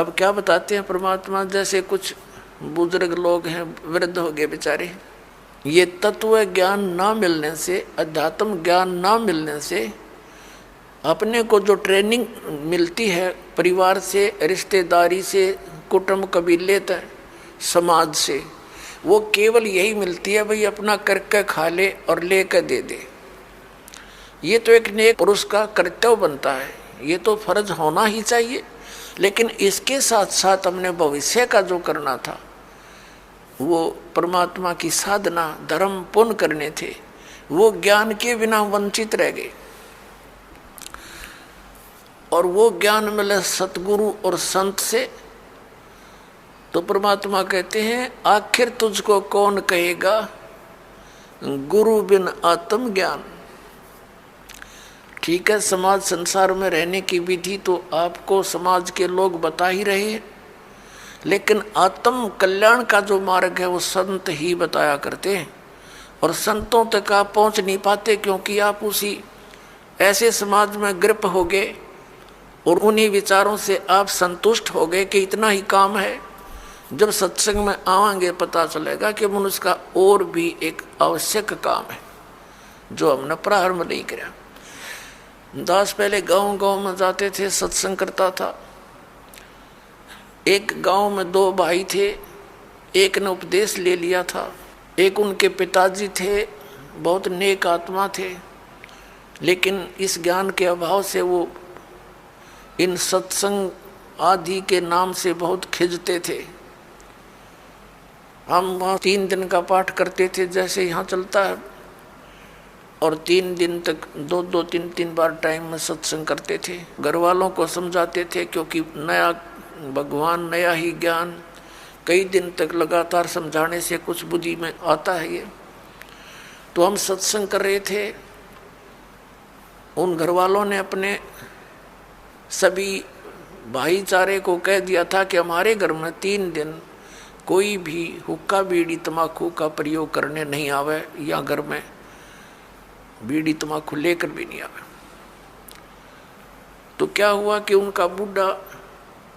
अब क्या बताते हैं परमात्मा, जैसे कुछ बुजुर्ग लोग हैं, वृद्ध हो गए बेचारे, ये तत्व ज्ञान ना मिलने से, अध्यात्म ज्ञान ना मिलने से अपने को जो ट्रेनिंग मिलती है परिवार से, रिश्तेदारी से, कुटुंब कबीले तक, समाज से, वो केवल यही मिलती है भाई अपना करके खा ले और ले कर दे दे। ये तो एक नेक पुरुष का कर्तव्य बनता है, ये तो फर्ज होना ही चाहिए। लेकिन इसके साथ साथ हमने भविष्य का जो करना था, वो परमात्मा की साधना, धर्म, पुण्य करने थे, वो ज्ञान के बिना वंचित रह गए। और वो ज्ञान मिले सतगुरु और संत से, तो परमात्मा कहते हैं आखिर तुझको कौन कहेगा गुरु बिन आत्म ज्ञान। ठीक है, समाज संसार में रहने की विधि तो आपको समाज के लोग बता ही रहे हैं, लेकिन आत्म कल्याण का जो मार्ग है वो संत ही बताया करते हैं। और संतों तक आप पहुंच नहीं पाते, क्योंकि आप उसी ऐसे समाज में ग्रप हो गए और उन्हीं विचारों से आप संतुष्ट हो गए कि इतना ही काम है। जब सत्संग में आवांगे पता चलेगा कि मनुष्य का और भी एक आवश्यक काम है जो हमने प्रारंभ नहीं किया। दास पहले गांव गांव में जाते थे, सत्संग करता था। एक गांव में दो भाई थे, एक ने उपदेश ले लिया था, एक उनके पिताजी थे, बहुत नेक आत्मा थे, लेकिन इस ज्ञान के अभाव से वो इन सत्संग आदि के नाम से बहुत खिंचते थे। हम वहाँ 3 दिन का पाठ करते थे जैसे यहाँ चलता है, और 3 दिन तक 2-2, 3-3 बार टाइम में सत्संग करते थे। घर वालों को समझाते थे, क्योंकि नया भगवान, नया ही ज्ञान, कई दिन तक लगातार समझाने से कुछ बुद्धि में आता है ये। तो हम सत्संग कर रहे थे, उन घर वालों ने अपने सभी भाईचारे को कह दिया था कि हमारे घर में 3 दिन कोई भी हुक्का बीड़ी तम्बाकू का प्रयोग करने नहीं आवे, या घर में बीड़ी तम्बाकू लेकर भी नहीं आवे। तो क्या हुआ कि उनका बूढ़ा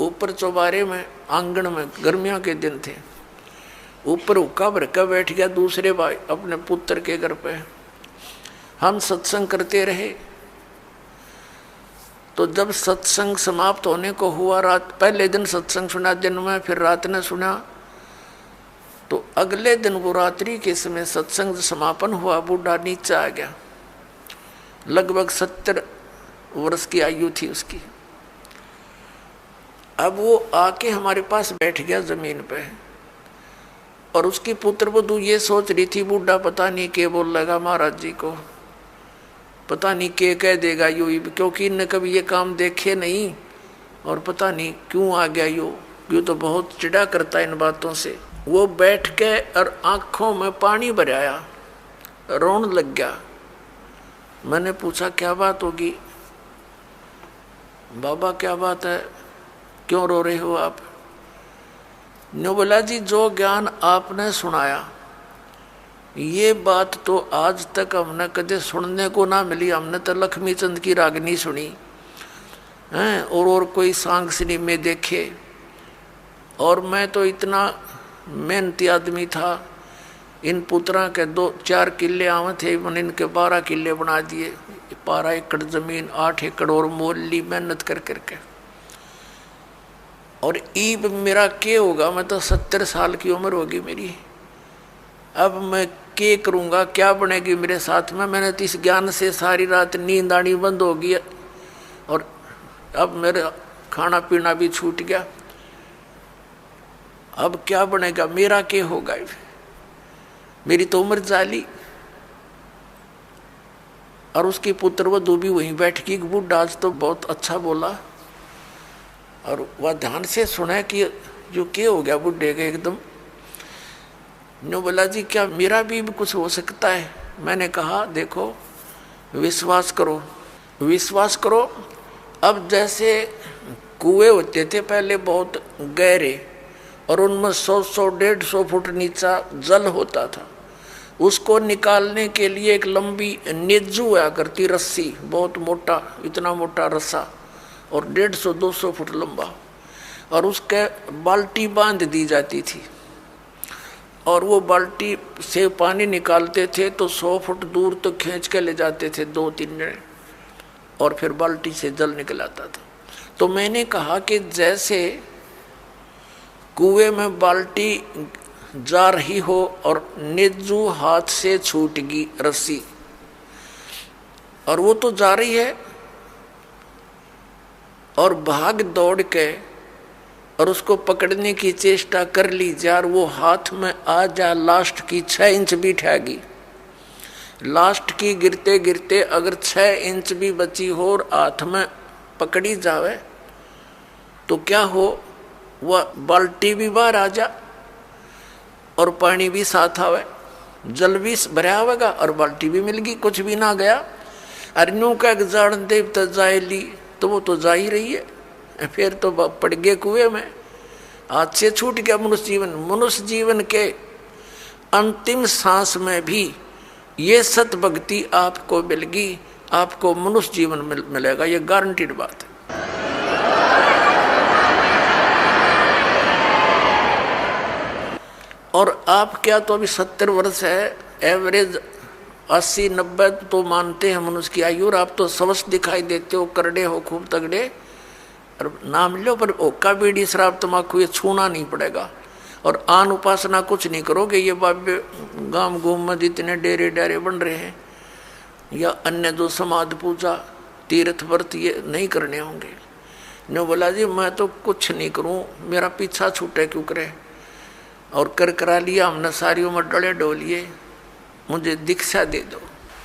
ऊपर चौबारे में, आंगन में, गर्मियों के दिन थे, ऊपर हुक्का भर कर बैठ गया दूसरे भाई अपने पुत्र के घर पे। हम सत्संग करते रहे। तो जब सत्संग समाप्त होने को हुआ, रात, पहले दिन सत्संग सुना दिन में, फिर रात ने सुना, तो अगले दिन वो रात्रि के समय सत्संग समापन हुआ, बूढ़ा नीचे आ गया। लगभग 70 वर्ष की आयु थी उसकी। अब वो आके हमारे पास बैठ गया जमीन पे, और उसकी पुत्र वधू ये सोच रही थी बूढ़ा पता नहीं क्या बोल लगा महाराज जी को, पता नहीं क्या कह देगा यू, क्योंकि इनने कभी ये काम देखे नहीं, और पता नहीं क्यों आ गया यू तो बहुत चिढ़ा करता है इन बातों से। वो बैठ के और आंखों में पानी भराया, रोने लग गया। मैंने पूछा क्या बात होगी बाबा, क्या बात है, क्यों रो रहे हो आप? ने बोला जी जो ज्ञान आपने सुनाया, ये बात तो आज तक हमने कदे सुनने को ना मिली। हमने तो लक्ष्मी चंद की रागनी सुनी हैं, और कोई सांग सिनेमे देखे, और मैं तो इतना मेहनती आदमी था। इन पुत्रा के 2-4 किले आवे थे, मैंने इनके 12 किले बना दिए। 12 एकड़ जमीन, 8 एकड़ और मोल ली मेहनत कर करके। और ईब मेरा क्या होगा, मैं तो 70 साल की उम्र होगी मेरी। अब मैं क्या करूँगा, क्या बनेगी मेरे साथ में? मैंने तो इस ज्ञान से सारी रात नींद आनी बंद होगी, और अब मेरा खाना पीना भी छूट गया। अब क्या बनेगा, मेरा क्या होगा? मेरी तो उम्र जाली। और उसकी पुत्र वधू भी वहीं बैठ गई। बूढ़ा आज तो बहुत अच्छा बोला, और वह ध्यान से सुना कि जो क्या हो गया बुढ़े के एकदम। नो बोला जी क्या मेरा भी कुछ हो सकता है? मैंने कहा देखो विश्वास करो, विश्वास करो। अब जैसे कुएं होते थे पहले बहुत गहरे, और उनमें 100-100, 150 फुट नीचा जल होता था। उसको निकालने के लिए एक लंबी नेजू हुआ करती रस्सी, बहुत मोटा, इतना मोटा रस्सा, और 150-200 फुट लंबा। और उसके बाल्टी बांध दी जाती थी और वो बाल्टी से पानी निकालते थे तो 100 फुट दूर तो खींच के ले जाते थे 2-3 जने और फिर बाल्टी से जल निकल आता था। तो मैंने कहा कि जैसे कुएं में बाल्टी जा रही हो और निज्जू हाथ से छूट गई रस्सी और वो तो जा रही है और भाग दौड़ के और उसको पकड़ने की चेष्टा कर ली जार, वो हाथ में आ जा लास्ट की 6 इंच भी ठहगी, लास्ट की गिरते गिरते अगर 6 इंच भी बची हो और हाथ में पकड़ी जावे तो क्या हो, वह बाल्टी भी बाहर आ जा और पानी भी साथ आवे, जल भी भरा होगा और बाल्टी भी मिल गई, कुछ भी ना गया। अरनू का जान देव तो जाए ली तो वो तो जा ही रही है, फिर तो पड़ गए कुएं में, हाथ से छूट गया मनुष्य जीवन। मनुष्य जीवन के अंतिम सांस में भी ये सत भक्ति आपको मिलेगी, आपको मनुष्य जीवन मिलेगा, ये गारंटीड बात है। और आप क्या तो अभी 70 वर्ष है, एवरेज 80-90 तो मानते हैं मनुष्य की आयु, और आप तो स्वस्थ दिखाई देते हो, करड़े हो, खूब तगड़े, और नाम लो पर ओका बीड़ी शराब तम्बाकू ये छूना नहीं पड़ेगा। और आन उपासना कुछ नहीं करोगे, ये बाबे गांव घूम में जितने डेरे डेरे बन रहे हैं या अन्य जो समाध पूजा तीर्थ व्रत ये नहीं करने होंगे। ने बोला जी मैं तो कुछ नहीं करूं, मेरा पीछा छूटे क्यों करे, और कर करा लिया हमने सारी उम्र डले डोलिए, मुझे दीक्षा दे दो।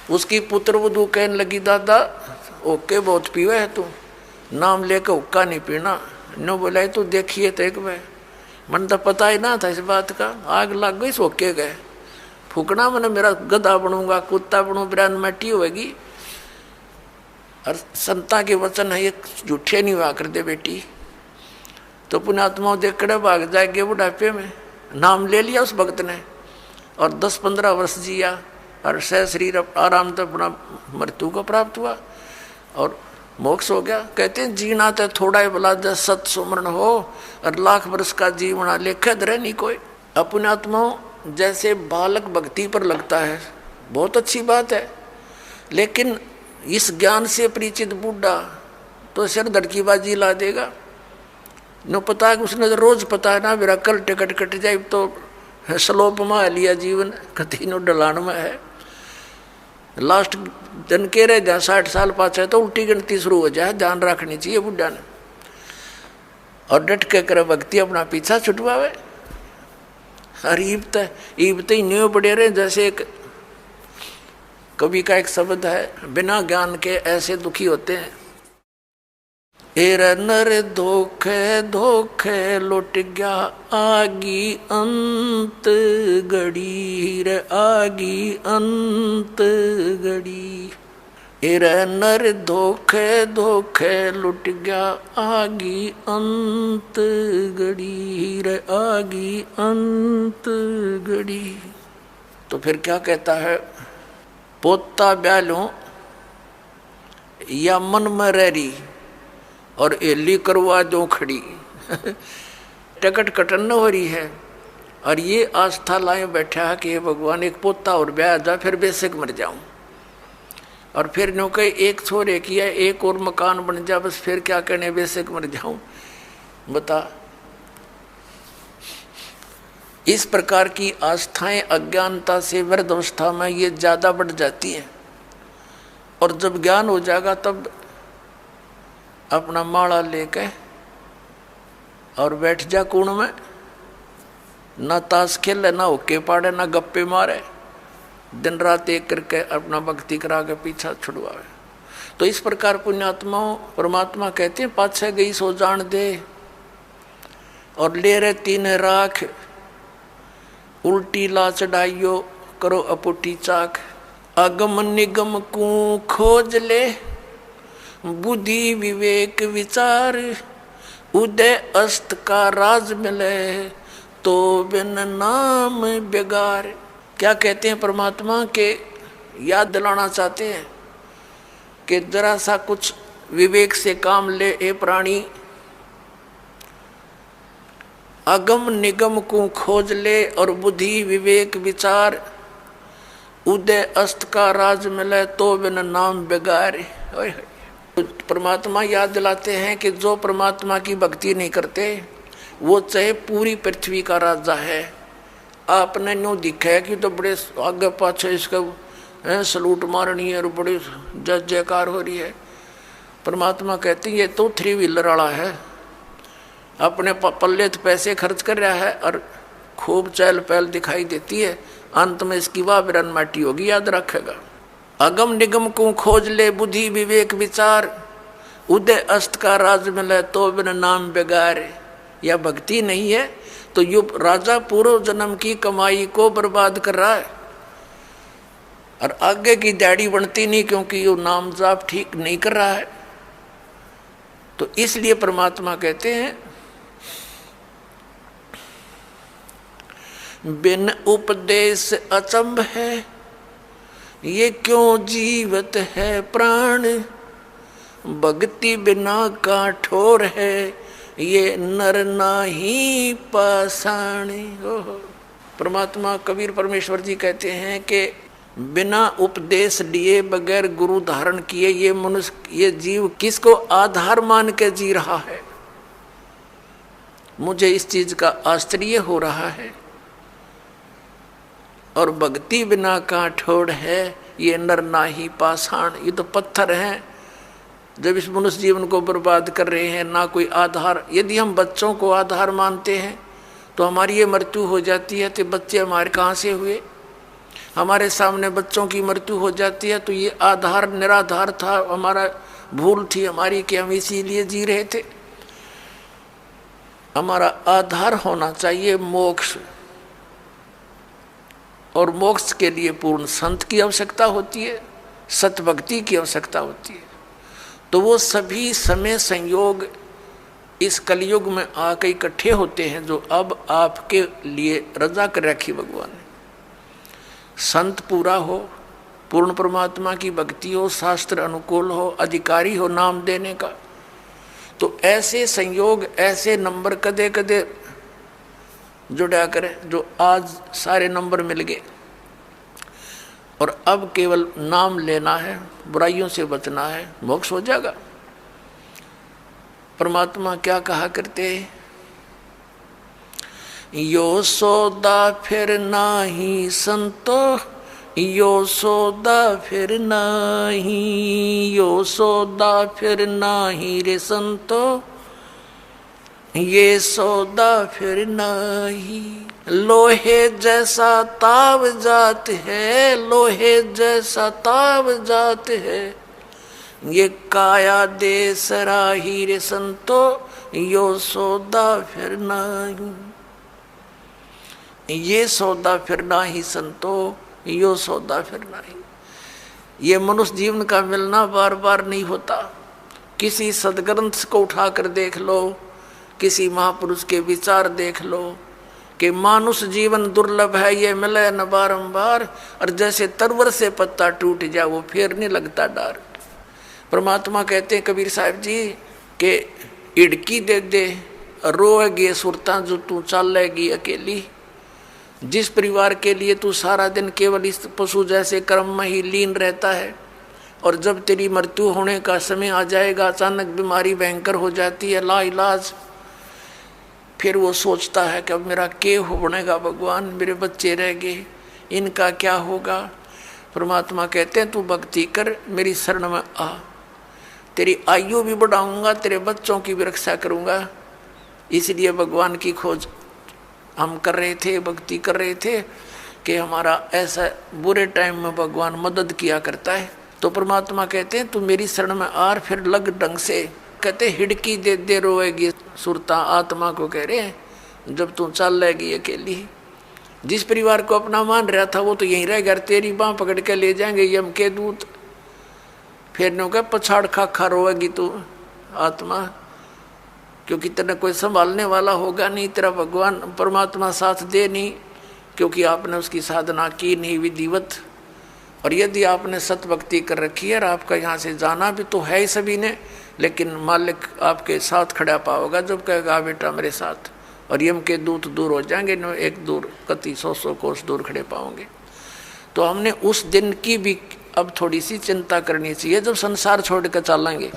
उसकी पुत्र वधू कहने लगी दादा ओके बहुत पीवे है तू, नाम लेकर हुक्का नहीं पीना। नो बोला तू देखिए तो एक बार, मन तो पता ही ना था इस बात का, आग लग गई सोके गए, फूकना मैंने मेरा गधा बनूंगा कुत्ता बनू ब्रांड मटी होगी। और संता के वचन है ये झूठे नहीं हुआ कर दे बेटी, तो पुण्यात्मा देखड़े भाग जाएंगे बुढ़ापे में। नाम ले लिया उस भक्त ने और 10-15 वर्ष जिया और सह शरीर आराम तक अपना मृत्यु को प्राप्त हुआ और मोक्ष हो गया। कहते हैं जीना तो थोड़ा ही भला जब सत सुमरण हो और लाख वर्ष का जीवना लेखा धरे नहीं कोई। अपने आत्माओं जैसे बालक भक्ति पर लगता है बहुत अच्छी बात है, लेकिन इस ज्ञान से परिचित बूढ़ा तो सिर धड़कीबाजी ला देगा। न पता है उसने रोज पता है ना मेरा कल टिकट कट जाए तो स्लोप में लिया जीवन कति नो डलान में है, लास्ट दिन के रहे जा 60 साल पाछे तो उल्टी गिनती शुरू हो जाए, ध्यान रखनी चाहिए बुढ़ा ने। और डट के करे भक्ति अपना पीछा छुटवावे। और ईबत ही न्यू पड़े रहे, जैसे एक कवि का एक शब्द है, बिना ज्ञान के ऐसे दुखी होते हैं। एर नर धोखे धोखे लुट गया आगी अंत गड़ी रे आगी अंत गड़ी। एर नर धोखे धोखे लुट गया आगी अंत गड़ी रे आगी अंत गड़ी। तो फिर क्या कहता है, पोता ब्यालों या मन में रही और एली करवा दो खड़ी टिकट कटन न हो रही है और ये आस्था लाए बैठा है कि भगवान एक पोता और ब्याह जा फिर बेशक मर जाऊं, और फिर नो कहीं एक छोरे किया एक और मकान बन जा बस फिर क्या कहने बेशक मर जाऊं। बता, इस प्रकार की आस्थाएं अज्ञानता से वृद्ध अवस्था में ये ज्यादा बढ़ जाती हैं, और जब ज्ञान हो जाएगा तब अपना माला लेके और बैठ जा कुण में, ना ताश खेले ना होके पाड़े ना गप्पे मारे, दिन रात एक करके अपना भक्ति करा के पीछा छुड़वावे। तो इस प्रकार पुण्यात्माओं परमात्मा कहते हैं पाछे गई सो जान दे और ले रहे तीन राख, उल्टी ला चढ़ाइयो करो अपुटी चाक। अगम निगम को खोज ले बुद्धि विवेक विचार, उदय अस्त का राज मिले तो बिन नाम बेगार। क्या कहते हैं परमात्मा के याद दिलाना चाहते हैं कि जरा सा कुछ विवेक से काम ले ए प्राणी, अगम निगम को खोज ले और बुद्धि विवेक विचार, उदय अस्त का राज मिले तो बिन नाम बेगारे। परमात्मा याद दिलाते हैं कि जो परमात्मा की भक्ति नहीं करते वो चाहे पूरी पृथ्वी का राजा है। आपने न्यू दिखा है कि तो बड़े आगे पाछे इसका सलूट मारनी है और बड़ी जय जयकार हो रही है। परमात्मा कहते हैं ये तो 3 व्हीलर वाला है, अपने पल्ले तो पैसे खर्च कर रहा है और खूब चहल पहल दिखाई देती है, अंत में इसकी वाह बिरन माटी होगी, याद रखेगा। अगम निगम को खोज ले बुद्धि विवेक विचार, उदय अस्त का राज मिले तो बिन नाम बेगारे। या भक्ति नहीं है तो यो राजा पूर्व जन्म की कमाई को बर्बाद कर रहा है और आगे की दाढ़ी बनती नहीं, क्योंकि यो नाम जाप ठीक नहीं कर रहा है। तो इसलिए परमात्मा कहते हैं बिन उपदेश अचंभ है, ये क्यों जीवत है प्राण, भक्ति बिना काठोर है, ये नर नाही पाषाण। परमात्मा कबीर परमेश्वर जी कहते हैं कि बिना उपदेश लिए बगैर गुरु धारण किए ये मनुष्य ये जीव किसको आधार मान के जी रहा है। मुझे इस चीज का आश्चर्य हो रहा है। और भक्ति बिना काठोड़ है, ये नर नाही पाषाण। ये तो पत्थर हैं जब इस मनुष्य जीवन को बर्बाद कर रहे हैं, ना कोई आधार। यदि हम बच्चों को आधार मानते हैं तो हमारी ये मृत्यु हो जाती है, तो बच्चे हमारे कहाँ से हुए। हमारे सामने बच्चों की मृत्यु हो जाती है तो ये आधार निराधार था, हमारा भूल थी हमारी कि हम इसीलिए जी रहे थे। हमारा आधार होना चाहिए मोक्ष, और मोक्ष के लिए पूर्ण संत की आवश्यकता होती है, सतभक्ति की आवश्यकता होती है। तो वो सभी समय संयोग इस कलयुग में आकर इकट्ठे होते हैं जो अब आपके लिए रजा कर रखी भगवान ने। संत पूरा हो, पूर्ण परमात्मा की भक्ति हो, शास्त्र अनुकूल हो, अधिकारी हो नाम देने का, तो ऐसे संयोग ऐसे नंबर कदे कदे जुड़ा करें जो आज सारे नंबर मिल गए। और अब केवल नाम लेना है, बुराइयों से बचना है, मोक्ष हो जाएगा। परमात्मा क्या कहा करते, यो सौदा फिर नाही संतो, यो सौदा फिर नाही, यो सौदा फिर नाही रे संतो, ये सौदा फिर नाही। लोहे जैसा ताव जात है, लोहे जैसा ताव जात है, ये काया दे सराही रे संतो, यो सौदा फिर नाही। ये सौदा फिर नाही संतो, यो सौदा फिर नाही। ये मनुष्य जीवन का मिलना बार बार नहीं होता। किसी सदग्रंथ को उठाकर देख लो, किसी महापुरुष के विचार देख लो कि मानुष जीवन दुर्लभ है, ये मिले न बारंबार, और जैसे तरवर से पत्ता टूट जाए वो फिर नहीं लगता डार। परमात्मा कहते हैं कबीर साहब जी कि इड़की दे दे रोएगी सुरता जो तू चलेगी अकेली। जिस परिवार के लिए तू सारा दिन केवल इस पशु जैसे कर्म में ही लीन रहता है, और जब तेरी मृत्यु होने का समय आ जाएगा, अचानक बीमारी भयंकर हो जाती है लाइलाज, फिर वो सोचता है कि अब मेरा क्या हो बनेगा भगवान, मेरे बच्चे रह गए, इनका क्या होगा। परमात्मा कहते हैं तू भक्ति कर, मेरी शरण में आ, तेरी आयु भी बढ़ाऊंगा, तेरे बच्चों की भी रक्षा करूंगा। इसलिए भगवान की खोज हम कर रहे थे, भक्ति कर रहे थे कि हमारा ऐसा बुरे टाइम में भगवान मदद किया करता है। तो परमात्मा कहते हैं तू मेरी शरण में आ, फिर लग ढंग से। कहते हिड़की दे दे रोएगी सुरता, आत्मा को कह रहे हैं जब तू चल लेगी अकेली। जिस परिवार को अपना मान रहा था वो तो यहीं रह गया, तेरी बाँह पकड़ के ले जाएंगे यम के दूत। फिर नो क्या पछाड़ खा खा रोएगी तू आत्मा, क्योंकि तेरा कोई संभालने वाला होगा नहीं, तेरा भगवान परमात्मा साथ दे नहीं, क्योंकि आपने उसकी साधना की नहीं विधिवत। और यदि आपने सतभक्ति कर रखी है और आपका यहाँ से जाना भी तो है ही सभी ने, लेकिन मालिक आपके साथ खड़ा पाओगा जब कहेगा बेटा मेरे साथ, और यम के दूत दूर हो जाएंगे, न एक दूर कति 100 कोस दूर खड़े पाओगे। तो हमने उस दिन की भी अब थोड़ी सी चिंता करनी चाहिए जब संसार छोड़ कर चलेंगे।